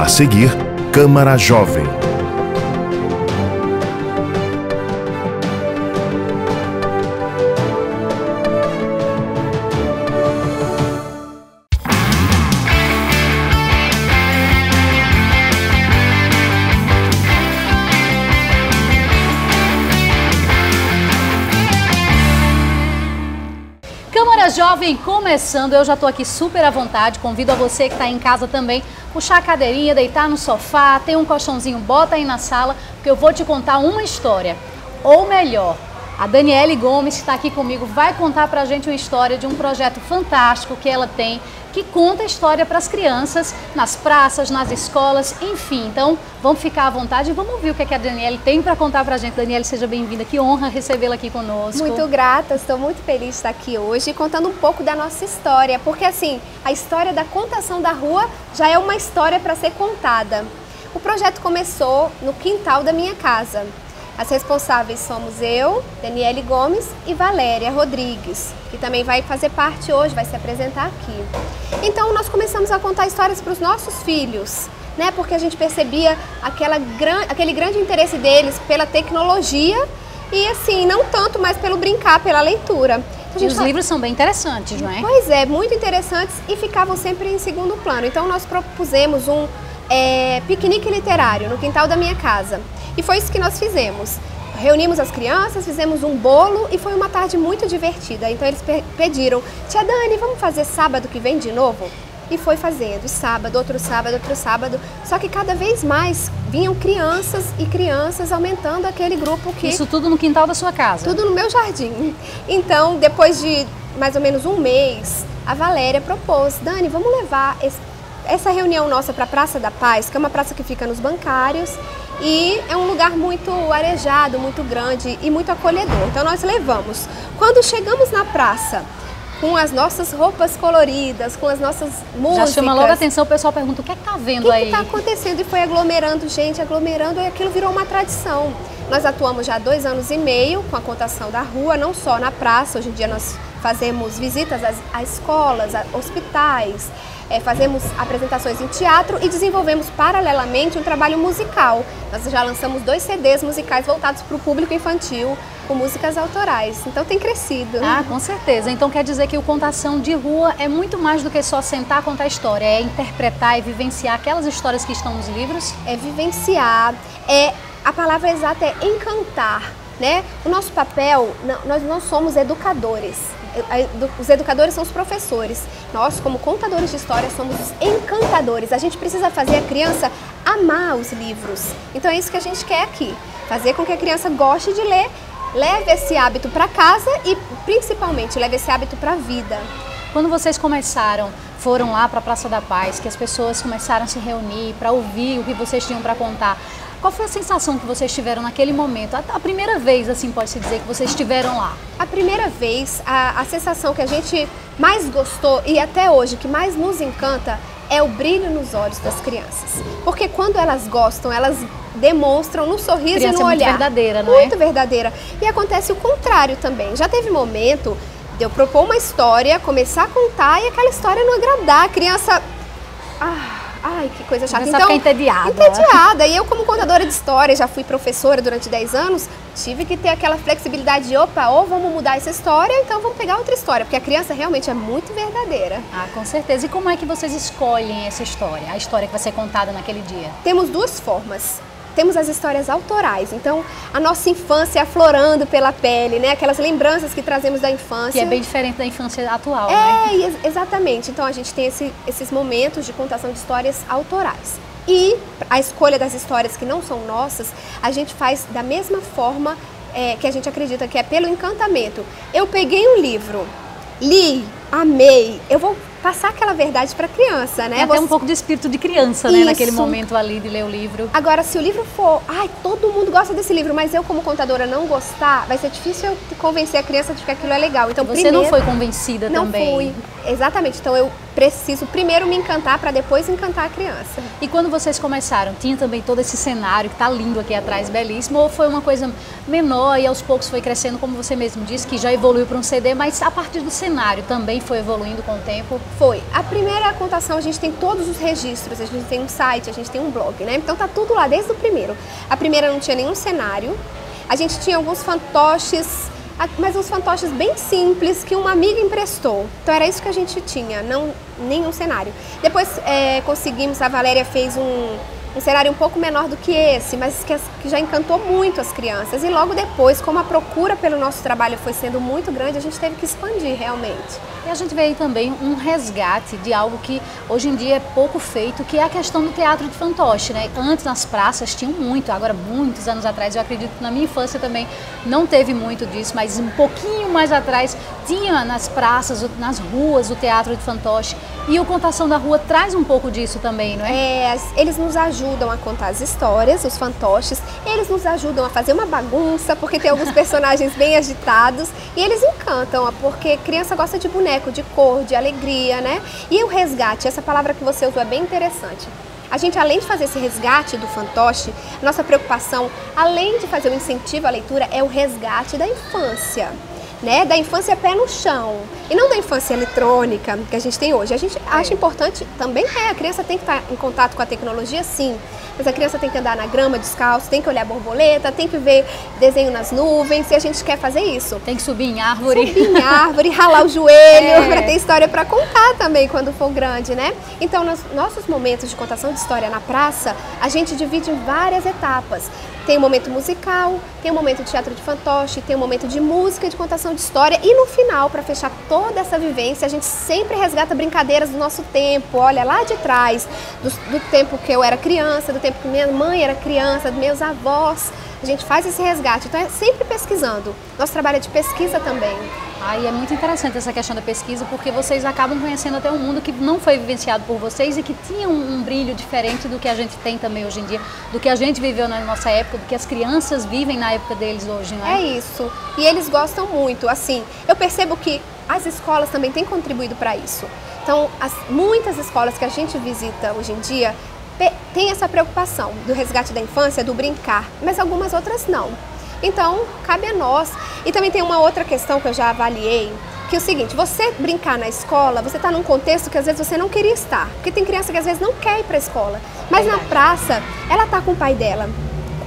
A seguir, Câmara Jovem. Câmara Jovem começando, eu já estou aqui super à vontade, convido a você que está em casa também, puxar a cadeirinha, deitar no sofá, tem um colchãozinho, bota aí na sala, porque eu vou te contar uma história, ou melhor, a Daniele Gomes, que está aqui comigo, vai contar pra gente uma história de um projeto fantástico que ela tem, que conta a história para as crianças, nas praças, nas escolas, enfim. Então, vamos ficar à vontade e vamos ouvir o que a Daniele tem para contar pra gente. Daniele, seja bem-vinda, que honra recebê-la aqui conosco. Muito grata, estou muito feliz de estar aqui hoje contando um pouco da nossa história, porque assim, a história da contação da rua já é uma história para ser contada. O projeto começou no quintal da minha casa. As responsáveis somos eu, Daniele Gomes e Valéria Rodrigues, que também vai fazer parte hoje, vai se apresentar aqui. Então nós começamos a contar histórias para os nossos filhos, né? Porque a gente percebia aquele grande interesse deles pela tecnologia e assim, não tanto mais pelo brincar, pela leitura. E os livros são bem interessantes, não é? Pois é, muito interessantes e ficavam sempre em segundo plano. Então nós propusemos um piquenique literário no quintal da minha casa. E foi isso que nós fizemos. Reunimos as crianças, fizemos um bolo e foi uma tarde muito divertida. Então eles pediram, tia Dani, vamos fazer sábado que vem de novo? E foi fazendo, sábado, outro sábado, outro sábado. Só que cada vez mais vinham crianças e crianças, aumentando aquele grupo que... Isso tudo no quintal da sua casa? Tudo no meu jardim. Então, depois de mais ou menos um mês, a Valéria propôs, Dani, vamos levar essa reunião nossa para a Praça da Paz, que é uma praça que fica nos bancários, e é um lugar muito arejado, muito grande e muito acolhedor. Então nós levamos. Quando chegamos na praça, com as nossas roupas coloridas, com as nossas músicas... Já chama logo a atenção, o pessoal pergunta, o que é que tá vendo aí? O que está acontecendo? E foi aglomerando gente, aglomerando, e aquilo virou uma tradição. Nós atuamos já há 2 anos e meio com a contação da rua, não só na praça, hoje em dia nós fazemos visitas a escolas, a hospitais, fazemos apresentações em teatro e desenvolvemos paralelamente um trabalho musical. Nós já lançamos 2 CDs musicais voltados para o público infantil, com músicas autorais. Então tem crescido. Ah, com certeza. Então quer dizer que o Contação de Rua é muito mais do que só sentar e contar história, é interpretar e vivenciar aquelas histórias que estão nos livros? É vivenciar, a palavra exata é encantar, né? O nosso papel, nós não somos educadores. Os educadores são os professores. Nós, como contadores de história, somos os encantadores. A gente precisa fazer a criança amar os livros. Então é isso que a gente quer aqui. Fazer com que a criança goste de ler, leve esse hábito para casa e, principalmente, leve esse hábito para a vida. Quando vocês começaram, foram lá para a Praça da Paz, que as pessoas começaram a se reunir para ouvir o que vocês tinham para contar, qual foi a sensação que vocês tiveram naquele momento? A primeira vez, assim, pode-se dizer, que vocês estiveram lá? A primeira vez, a sensação que a gente mais gostou e até hoje que mais nos encanta é o brilho nos olhos das crianças. Porque quando elas gostam, elas demonstram no sorriso e no olhar. Muito verdadeira, não é? Muito verdadeira. E acontece o contrário também. Já teve momento de eu propor uma história, começar a contar e aquela história não agradar. A criança... Ai, que coisa chata. Então, fica entediada. Entediada. E eu, como contadora de histórias, já fui professora durante 10 anos, tive que ter aquela flexibilidade de, opa, ou vamos mudar essa história, então vamos pegar outra história, porque a criança realmente é muito verdadeira. Ah, com certeza. E como é que vocês escolhem essa história, a história que vai ser contada naquele dia? Temos 2 formas. Temos as histórias autorais, então a nossa infância aflorando pela pele, né? Aquelas lembranças que trazemos da infância. Que é bem diferente da infância atual, né? Exatamente. Então a gente tem esses momentos de contação de histórias autorais. E a escolha das histórias que não são nossas, a gente faz da mesma forma que a gente acredita que é pelo encantamento. Eu peguei um livro, li, amei, eu vou passar aquela verdade para a criança, né? Tem até um pouco de espírito de criança, né? Isso. Naquele momento ali de ler o livro. Agora, se o livro for, todo mundo gosta desse livro, mas eu como contadora não gostar, vai ser difícil eu convencer a criança de que aquilo é legal. Então, você não foi convencida também? Não fui, exatamente. Então eu preciso primeiro me encantar para depois encantar a criança. E quando vocês começaram, tinha também todo esse cenário que está lindo aqui atrás, belíssimo, ou foi uma coisa menor e aos poucos foi crescendo, como você mesmo disse, que já evoluiu para um CD, mas a partir do cenário também também foi evoluindo com o tempo? Foi. A primeira contação, a gente tem todos os registros, a gente tem um site, a gente tem um blog, né? Então tá tudo lá, desde o primeiro. A primeira não tinha nenhum cenário, a gente tinha alguns fantoches, mas uns fantoches bem simples que uma amiga emprestou. Então era isso que a gente tinha, não nenhum cenário. Depois conseguimos, a Valéria fez um cenário um pouco menor do que esse, mas que já encantou muito as crianças. E logo depois, como a procura pelo nosso trabalho foi sendo muito grande, a gente teve que expandir realmente. E a gente vê aí também um resgate de algo que hoje em dia é pouco feito, que é a questão do teatro de fantoche, né? Antes nas praças tinham muito, agora muitos anos atrás, eu acredito que na minha infância também não teve muito disso, mas um pouquinho mais atrás tinha nas praças, nas ruas, o teatro de fantoche. E o Contação da Rua traz um pouco disso também, não é? Eles nos ajudam a contar as histórias, os fantoches, eles nos ajudam a fazer uma bagunça, porque tem alguns personagens bem agitados, e eles encantam, porque criança gosta de boneco, de cor, de alegria, né? E o resgate, essa palavra que você usou é bem interessante. A gente, além de fazer esse resgate do fantoche, nossa preocupação, além de fazer o incentivo à leitura, é o resgate da infância. Né, da infância pé no chão, e não da infância eletrônica que a gente tem hoje. A gente acha importante também, a criança tem que estar em contato com a tecnologia, sim, mas a criança tem que andar na grama descalço, tem que olhar borboleta, tem que ver desenho nas nuvens, e a gente quer fazer isso. Tem que subir em árvore. Subir em árvore, ralar o joelho, para ter história para contar também quando for grande, né? Então, nos nossos momentos de contação de história na praça, a gente divide em várias etapas. Tem um momento musical, tem um momento de teatro de fantoche, tem um momento de música, de contação de história, e no final, para fechar toda essa vivência, a gente sempre resgata brincadeiras do nosso tempo, olha, lá de trás, do tempo que eu era criança, do tempo que minha mãe era criança, dos meus avós. A gente faz esse resgate, então é sempre pesquisando. Nosso trabalho é de pesquisa também. E é muito interessante essa questão da pesquisa, porque vocês acabam conhecendo até um mundo que não foi vivenciado por vocês e que tinha um brilho diferente do que a gente tem também hoje em dia, do que a gente viveu na nossa época, do que as crianças vivem na época deles hoje, não é? É isso. E eles gostam muito. Assim, eu percebo que as escolas também têm contribuído para isso. Então, muitas escolas que a gente visita hoje em dia tem essa preocupação do resgate da infância, do brincar, mas algumas outras não. Então, cabe a nós. E também tem uma outra questão que eu já avaliei, que é o seguinte, você brincar na escola, você está num contexto que às vezes você não queria estar, porque tem criança que às vezes não quer ir para a escola, mas na praça, ela está com o pai dela,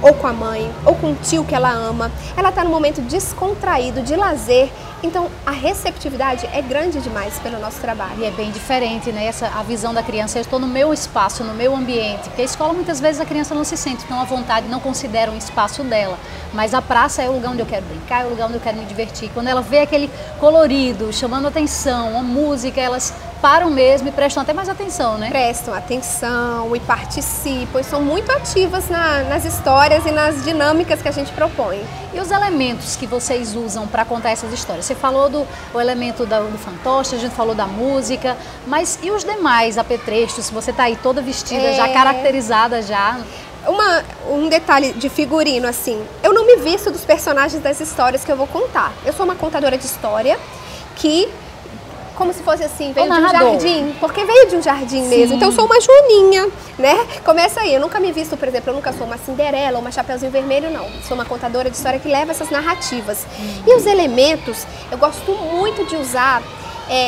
ou com a mãe, ou com o tio que ela ama, ela está num momento descontraído, de lazer. Então, a receptividade é grande demais pelo nosso trabalho. E é bem diferente, né? A visão da criança, eu estou no meu espaço, no meu ambiente. Porque a escola, muitas vezes, a criança não se sente tão à vontade, não considera um espaço dela. Mas a praça é o lugar onde eu quero brincar, é o lugar onde eu quero me divertir. Quando ela vê aquele colorido, chamando atenção, a música, elas param mesmo e prestam até mais atenção, né? Prestam atenção e participam, e são muito ativas nas histórias e nas dinâmicas que a gente propõe. E os elementos que vocês usam para contar essas histórias? Você falou do elemento do fantoche, a gente falou da música, mas e os demais apetrechos? Você está aí toda vestida, já caracterizada já. Um detalhe de figurino, assim, eu não me visto dos personagens das histórias que eu vou contar. Eu sou uma contadora de história que, como se fosse assim, veio de um jardim, porque veio de um jardim mesmo. Então eu sou uma joaninha, né? Começa aí, eu nunca me visto, por exemplo, eu nunca sou uma Cinderela ou uma Chapeuzinho Vermelho, não. Sou uma contadora de história que leva essas narrativas. E os elementos, eu gosto muito de usar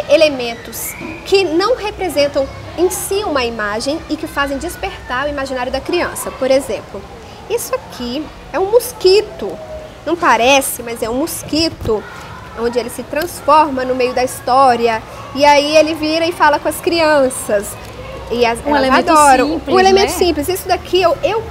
elementos que não representam em si uma imagem e que fazem despertar o imaginário da criança. Por exemplo, isso aqui é um mosquito. Não parece, mas é um mosquito, onde ele se transforma no meio da história, e aí ele vira e fala com as crianças. E um elemento simples, um elemento simples. Isso daqui, eu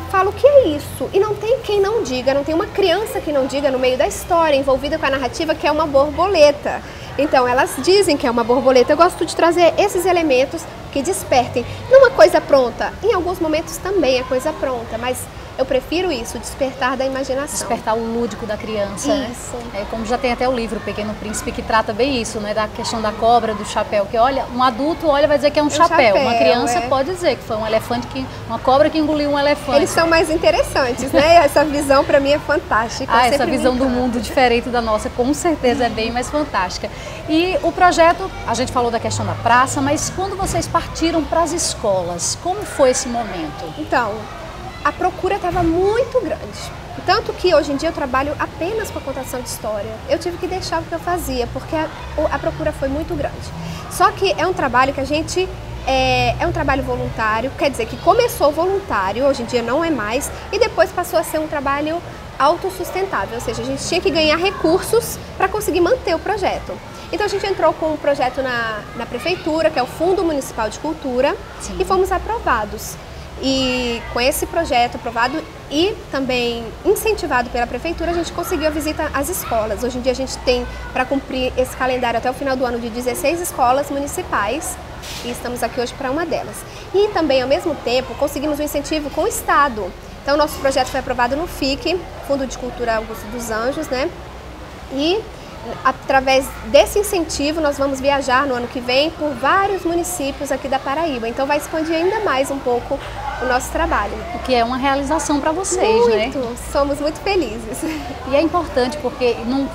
falo, o que é isso? E não tem quem não diga, não tem uma criança que não diga no meio da história, envolvida com a narrativa, que é uma borboleta. Então, elas dizem que é uma borboleta. Eu gosto de trazer esses elementos que despertem. Não uma coisa pronta, em alguns momentos também é coisa pronta, mas eu prefiro isso, despertar da imaginação. Despertar o lúdico da criança, isso. Né? Como já tem até o livro Pequeno Príncipe, que trata bem isso, né? Da questão da cobra, do chapéu, que olha, um adulto olha vai dizer que é um chapéu. Uma criança pode dizer que foi um elefante, uma cobra que engoliu um elefante. Eles são mais interessantes, né? Essa visão para mim é fantástica. Essa visão do mundo diferente da nossa, com certeza é bem mais fantástica. E o projeto, a gente falou da questão da praça, mas quando vocês partiram para as escolas, como foi esse momento? Então, a procura estava muito grande. Tanto que hoje em dia eu trabalho apenas com a contação de história. Eu tive que deixar o que eu fazia, porque a procura foi muito grande. Só que é um trabalho que a gente... É um trabalho voluntário, quer dizer que começou voluntário, hoje em dia não é mais, e depois passou a ser um trabalho autossustentável, ou seja, a gente tinha que ganhar recursos para conseguir manter o projeto. Então a gente entrou com um projeto na prefeitura, que é o Fundo Municipal de Cultura, sim, e fomos aprovados. E com esse projeto aprovado e também incentivado pela prefeitura, a gente conseguiu a visita às escolas. Hoje em dia a gente tem, para cumprir esse calendário até o final do ano, de 16 escolas municipais, e estamos aqui hoje para uma delas. E também, ao mesmo tempo, conseguimos um incentivo com o Estado. Então, nosso projeto foi aprovado no FIC, Fundo de Cultura Augusto dos Anjos, né? E através desse incentivo, nós vamos viajar no ano que vem por vários municípios aqui da Paraíba. Então, vai expandir ainda mais um pouco o nosso trabalho. O que é uma realização para vocês, muito, né? Somos muito felizes. E é importante porque não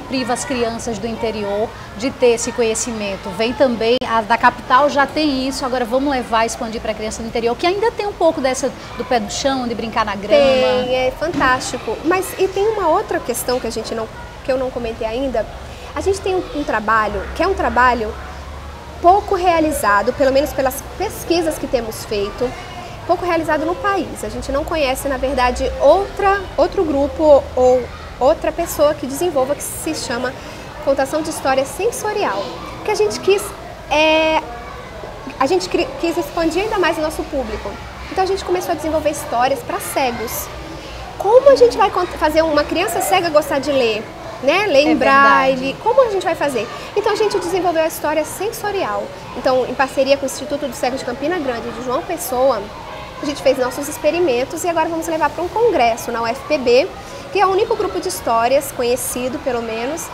priva as crianças do interior de ter esse conhecimento. Vem também, a da capital já tem isso, agora vamos levar, expandir para a criança do interior, que ainda tem um pouco dessa do pé do chão, de brincar na grama. Tem, é fantástico. Mas e tem uma outra questão que eu não comentei ainda. A gente tem um trabalho, que é um trabalho pouco realizado, pelo menos pelas pesquisas que temos feito, pouco realizado no país. A gente não conhece, na verdade, outro grupo ou outra pessoa que desenvolva, que se chama contação de história sensorial. Que a gente quis expandir ainda mais o nosso público. Então a gente começou a desenvolver histórias para cegos. Como a gente vai fazer uma criança cega gostar de ler? Né? Ler em braille, como a gente vai fazer? Então a gente desenvolveu a história sensorial. Então, em parceria com o Instituto do Cego de Campina Grande, de João Pessoa, a gente fez nossos experimentos e agora vamos levar para um congresso na UFPB, que é o único grupo de histórias, conhecido pelo menos,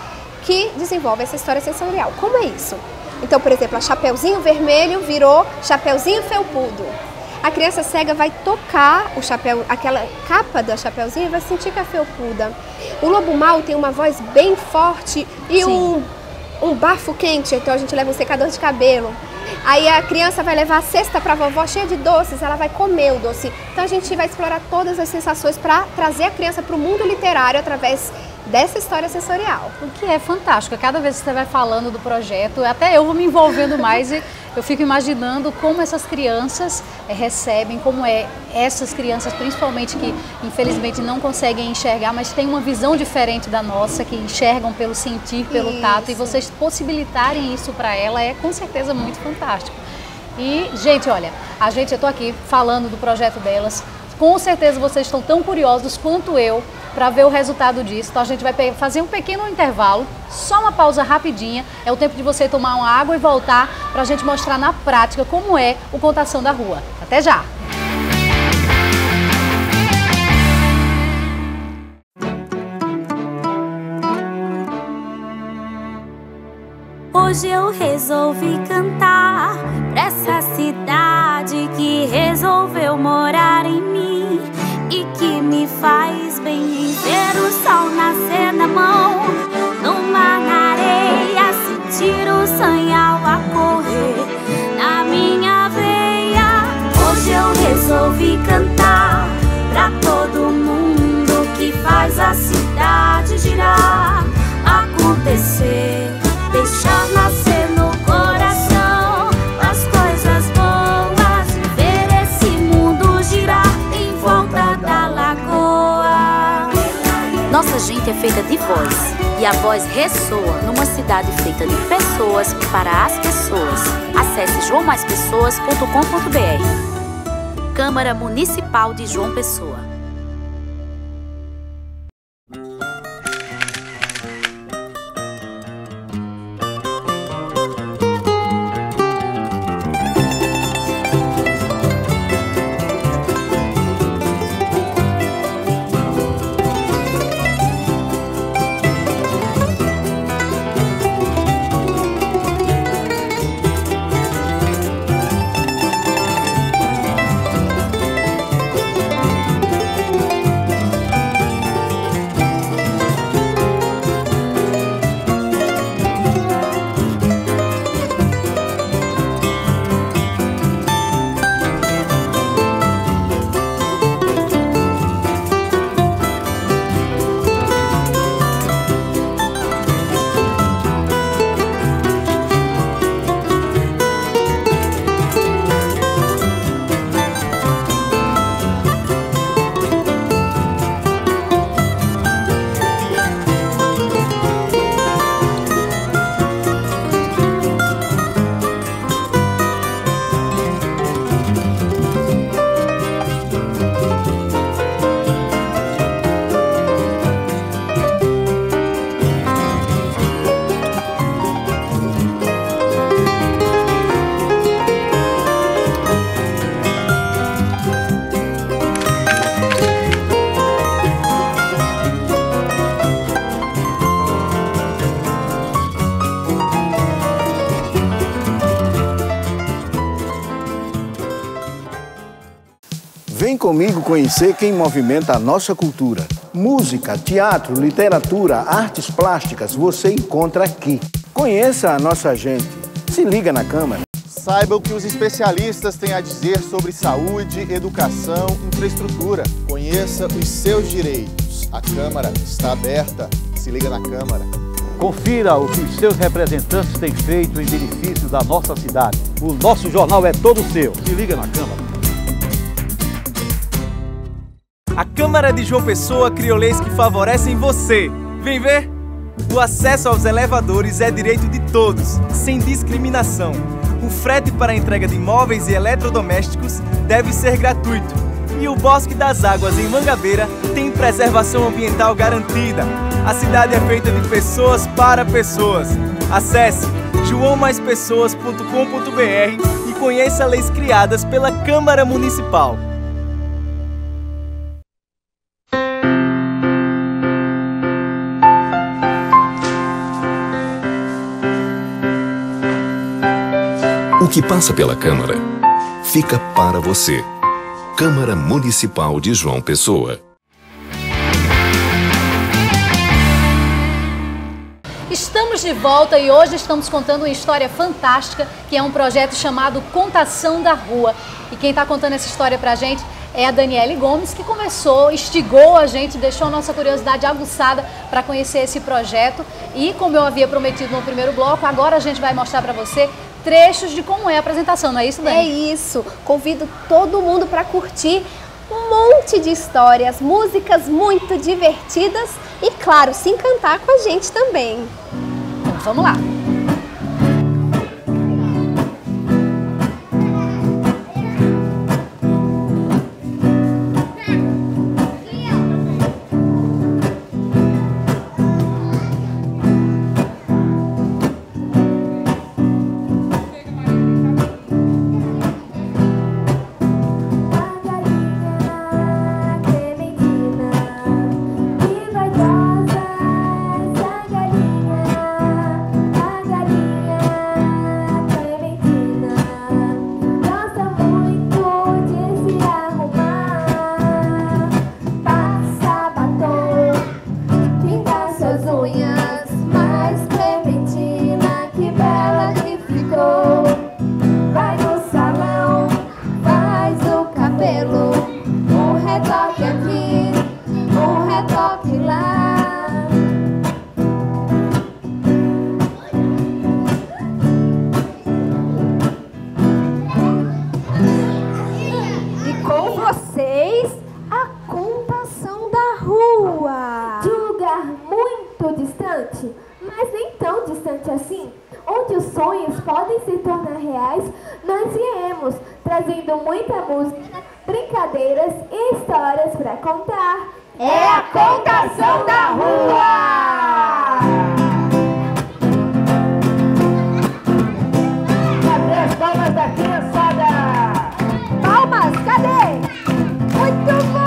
que desenvolve essa história sensorial. Como é isso? Então, por exemplo, a Chapeuzinho Vermelho virou Chapeuzinho Felpudo. A criança cega vai tocar o chapéu, aquela capa da Chapeuzinho, e vai sentir que é felpuda. O lobo mau tem uma voz bem forte e um bafo quente, então a gente leva um secador de cabelo. Aí a criança vai levar a cesta para a vovó cheia de doces, ela vai comer o doce. Então a gente vai explorar todas as sensações para trazer a criança para o mundo literário através dessa história sensorial. O que é fantástico, cada vez que você vai falando do projeto, até eu vou me envolvendo mais e eu fico imaginando como essas crianças recebem, como essas crianças, principalmente que infelizmente não conseguem enxergar, mas têm uma visão diferente da nossa, que enxergam pelo sentir, pelo tato, e vocês possibilitarem isso para ela é com certeza muito fantástico. E, gente, olha, eu tô aqui falando do projeto delas, com certeza vocês estão tão curiosos quanto eu para ver o resultado disso. Então a gente vai fazer um pequeno intervalo, só uma pausa rapidinha, é o tempo de você tomar uma água e voltar para a gente mostrar na prática como é o Contação da Rua. Até já! Hoje eu resolvi cantar pra essa cidade que resolveu morar em mim e que me faz bem ver o sol nascer na mão, no mar, na areia, sentir o sanhal a correr na minha veia. Hoje eu resolvi cantar pra todo mundo que faz a cidade girar, acontecer, deixar nascer no coração as coisas boas e ver esse mundo girar em volta da lagoa. Nossa gente é feita de voz e a voz ressoa numa cidade feita de pessoas para as pessoas. Acesse joamaspessoas.com.br. Câmara Municipal de João Pessoa. Vem comigo conhecer quem movimenta a nossa cultura. Música, teatro, literatura, artes plásticas, você encontra aqui. Conheça a nossa gente. Se liga na Câmara. Saiba o que os especialistas têm a dizer sobre saúde, educação, infraestrutura. Conheça os seus direitos. A Câmara está aberta. Se liga na Câmara. Confira o que os seus representantes têm feito em benefício da nossa cidade. O nosso jornal é todo seu. Se liga na Câmara. A Câmara de João Pessoa criou leis que favorecem você. Vem ver? O acesso aos elevadores é direito de todos, sem discriminação. O frete para a entrega de imóveis e eletrodomésticos deve ser gratuito. E o Bosque das Águas em Mangabeira tem preservação ambiental garantida. A cidade é feita de pessoas para pessoas. Acesse joaomaispesoas.com.br e conheça leis criadas pela Câmara Municipal. O que passa pela Câmara fica para você. Câmara Municipal de João Pessoa. Estamos de volta e hoje estamos contando uma história fantástica, que é um projeto chamado Contação da Rua. E quem está contando essa história pra gente é a Daniele Gomes, que instigou a gente, deixou a nossa curiosidade aguçada para conhecer esse projeto. E como eu havia prometido no primeiro bloco, agora a gente vai mostrar para você trechos de como é a apresentação, não é isso, Dani? É isso. Convido todo mundo para curtir um monte de histórias, músicas muito divertidas e, claro, se encantar com a gente também. Então, vamos lá. Mas nem tão distante assim, onde os sonhos podem se tornar reais, nós viemos trazendo muita música, brincadeiras e histórias para contar. É a Contação da Rua! Cadê as palmas da criançada? Palmas, cadê? Muito bom!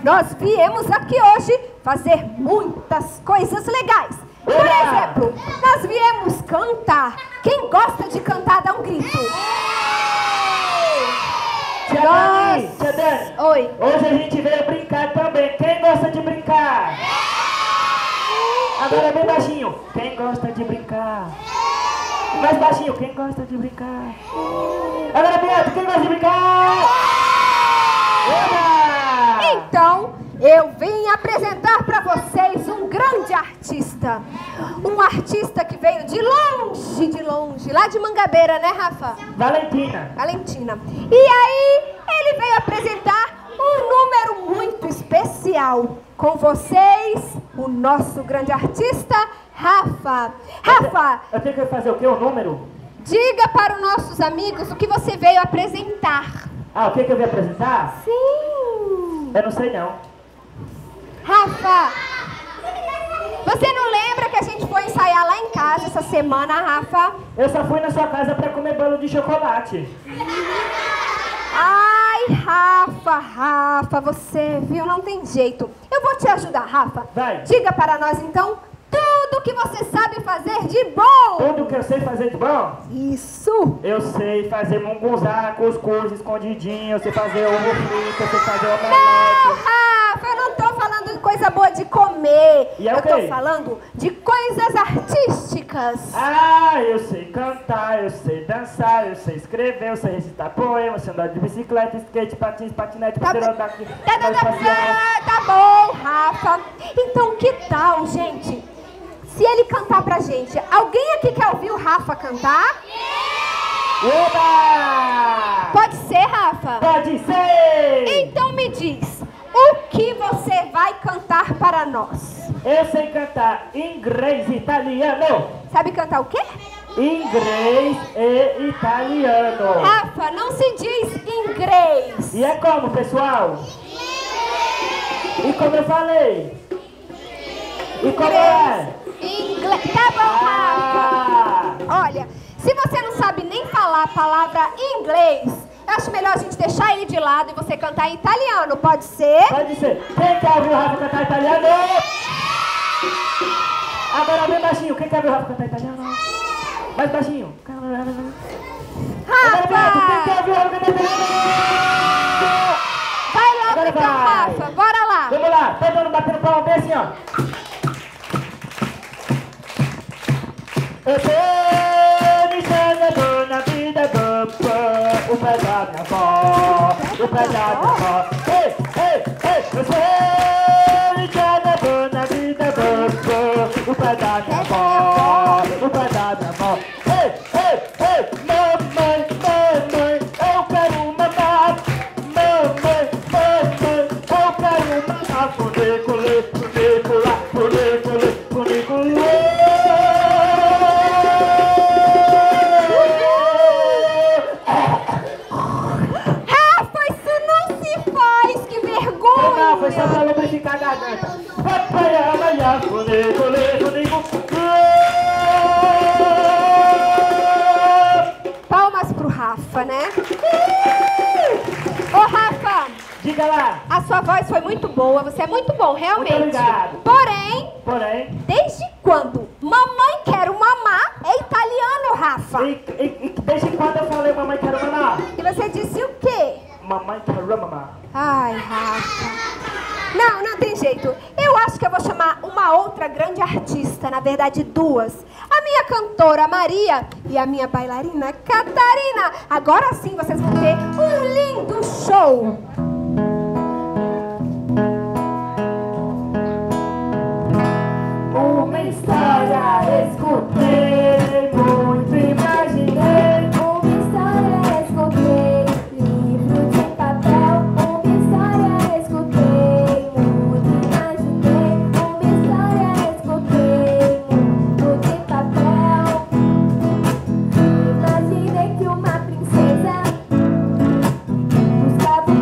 nós viemos aqui hoje fazer muitas coisas legais. Por exemplo, nós viemos cantar. Quem gosta de cantar, dá um grito. Tia Dani, oi. Hoje a gente veio brincar também. Quem gosta de brincar? Agora bem baixinho. Quem gosta de brincar? Mais baixinho. Quem gosta de brincar? Agora bem alto. Quem gosta de brincar? Então, eu vim apresentar para vocês um grande artista. Um artista que veio de longe, lá de Mangabeira, né, Rafa? Valentina. E aí, ele veio apresentar um número muito especial. Com vocês, o nosso grande artista, Rafa. Rafa! Eu tenho que fazer o quê? O número? Diga para os nossos amigos o que você veio apresentar. Ah, o que eu vim apresentar? Sim. Eu não sei não. Rafa, você não lembra que a gente foi ensaiar lá em casa essa semana, Rafa? Eu só fui na sua casa pra comer bolo de chocolate. Ai, Rafa, você viu? Não tem jeito. Eu vou te ajudar, Rafa. Vai. Diga para nós, então, tudo que você sabe fazer de bom. Tudo que eu sei fazer de bom? Isso. Eu sei fazer munguzá, cuscuz escondidinho, eu sei fazer ovo frito, eu sei fazer omelete. Não, Rafa, eu não tô falando de coisa boa de comer. E é eu o quê? tô falando de coisas artísticas. Ah, eu sei cantar, eu sei dançar, eu sei escrever, eu sei recitar poema, eu sei andar de bicicleta, skate, patins, patinete, pateiro daqui. Tá bom, Rafa. Então, que tal, gente? Se ele cantar pra gente, alguém aqui quer ouvir o Rafa cantar? Oba! Pode ser, Rafa? Pode ser! Então me diz, o que você vai cantar para nós? Eu sei cantar inglês e italiano. Sabe cantar o quê? Inglês e italiano. Rafa, não se diz inglês. E é como, pessoal? E como eu falei? E como é? Inglês. Tá bom, Rafa. Olha, se você não sabe nem falar a palavra inglês, eu acho melhor a gente deixar ele de lado e você cantar em italiano, pode ser? Pode ser. Quem quer ouvir o Rafa cantar italiano? Agora bem baixinho. Quem quer ouvir o Rafa cantar italiano? Mais baixinho. Rafa! Quem quer ouvir o Rafa cantar italiano? Vai logo Agora então, vai. Rafa. Bora lá. Vamos lá. Todo mundo batendo palma bem assim, ó. Eu sei, me chama na vida boa, o pé da minha avó, o pé da minha avó. Ei, ei, ei, eu sei, me chama na vida boa, o pé da minha avó, o pé da minha avó. Ei, ei, ei, mamãe, mamãe, eu quero mamar. Mamãe, mamãe, eu quero mamar. Funicule, funicula, funicule, funicule. Foi só pra lubrificar a garganta. Palmas pro Rafa, né? Ô, Rafa! Diga lá. A sua voz foi muito boa, você é muito bom, realmente. Muito obrigado. Porém, desde quando Mamãe Quero Mamar é italiano, Rafa? E desde quando eu falei mamãe quero mamar? E você disse o quê? Mamãe quero mamar. Ai, Rafa. Não tem jeito. Eu acho que eu vou chamar uma outra grande artista, na verdade duas. A minha cantora Maria e a minha bailarina Catarina. Agora sim vocês vão ter um lindo show. Uma história escutei, muito imaginei. Uma história escutei, livro de papel. Uma história escutei, muito imaginei. Uma história escutei, livro de papel. Imaginei que uma princesa buscava um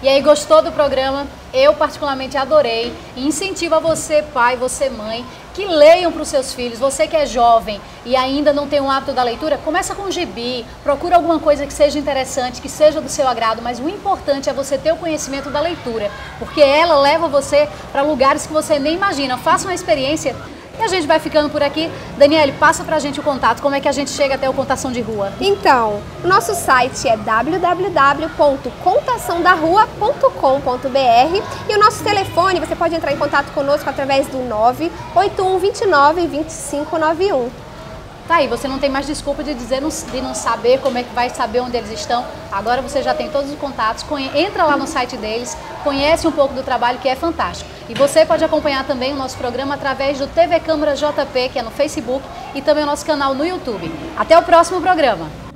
E aí, gostou do programa? Eu particularmente adorei e incentivo a você, pai, você, mãe, que leiam para os seus filhos. Você que é jovem e ainda não tem um hábito da leitura, começa com gibi, procura alguma coisa que seja interessante, que seja do seu agrado, mas o importante é você ter o conhecimento da leitura, porque ela leva você para lugares que você nem imagina. Faça uma experiência. E a gente vai ficando por aqui. Daniele, passa pra gente o contato, como é que a gente chega até o Contação de Rua? Então, o nosso site é www.contaçãodarrua.com.br e o nosso telefone, você pode entrar em contato conosco através do 98129-2591. Tá aí, você não tem mais desculpa de dizer de não saber como é que vai saber onde eles estão. Agora você já tem todos os contatos, entra lá no site deles, conhece um pouco do trabalho que é fantástico. E você pode acompanhar também o nosso programa através do TV Câmara JP, que é no Facebook, e também o nosso canal no YouTube. Até o próximo programa!